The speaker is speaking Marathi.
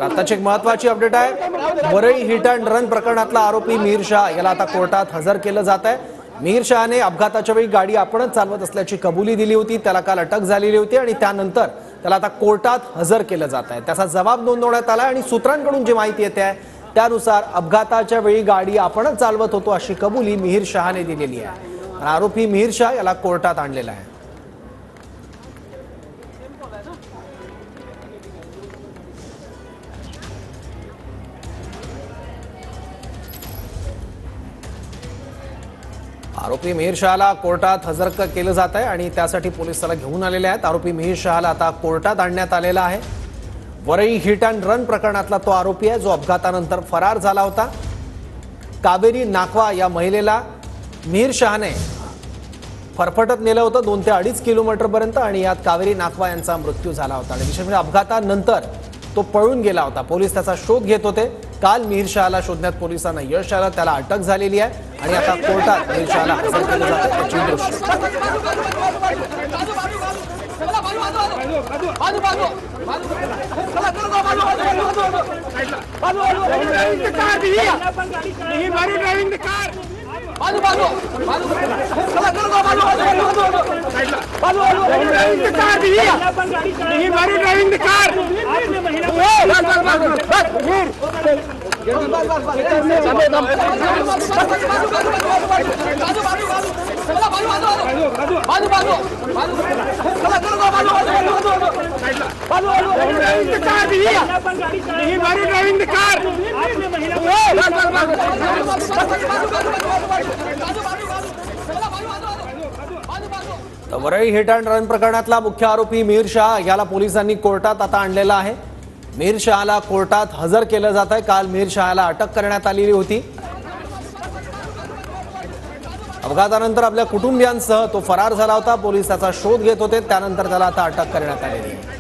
आताची एक महत्त्वाची अपडेट आहे। वरळी हिट अँड रन प्रकरणातला आरोपी मिहिर शाह याला आता कोर्टात हजर केलं जात आहे। मिहिर शाहने अपघाताच्या वेळी गाडी आपणच चालवत असल्याची कबुली दिली होती। त्याला काल अटक झालेली होती आणि त्यानंतर त्याला आता कोर्टात हजर केलं जात आहे। त्याचा जबाब नोंदवण्यात आला आणि सूत्रांकडून जी माहिती येते आहे त्यानुसार अपघाताच्या वेळी गाडी आपणच चालवत होतो अशी कबुली मिहिर शाहने दिलेली आहे। आरोपी मिहिर शाह याला कोर्टात आणलेला आहे। आरोपी मिहिर शाहला कोर्टात हजर केलं जात आहे आणि त्यासाठी पोलीस त्याला घेऊन आलेले आहेत। आरोपी मिहिर शाहला आता कोर्टात आणण्यात आलेला आहे। वरळी हिट अँड रन प्रकरणातला तो आरोपी आहे जो अपघातानंतर फरार झाला होता। कावेरी नाकवा या महिलेला मिहिर शाहने फरफटत नेलं होतं 2 ते 2.5 किलोमीटरपर्यंत आणि यात कावेरी नाकवा यांचा मृत्यू झाला होता आणि विशेष म्हणजे अपघातानंतर तो पळून गेला होता। पोलीस त्याचा शोध घेत होते। काल मिहिर शाहला शोधण्यात पोलिसांना यश आलं। त्याला अटक झालेली आहे आणि आता कोर्टात मिहिर शाहला हजर केलं जातं। त्याची वरळी हिट अँड रन प्रकरणातला मुख्य आरोपी मिहिर शाह याला पोलिसांनी कोर्टात आता आणलेला आहे। मिहिर शाहला कोर्टात हजर केलं जात आहे। काल मिहिर शाहला अटक करण्यात आलेली होती। अपघातानंतर आपल्या कुटुंबियांसह तो फरार झाला होता। पोलीस त्याचा शोध घेत होते। त्यानंतर त्याला आता अटक करण्यात आलेली आहे।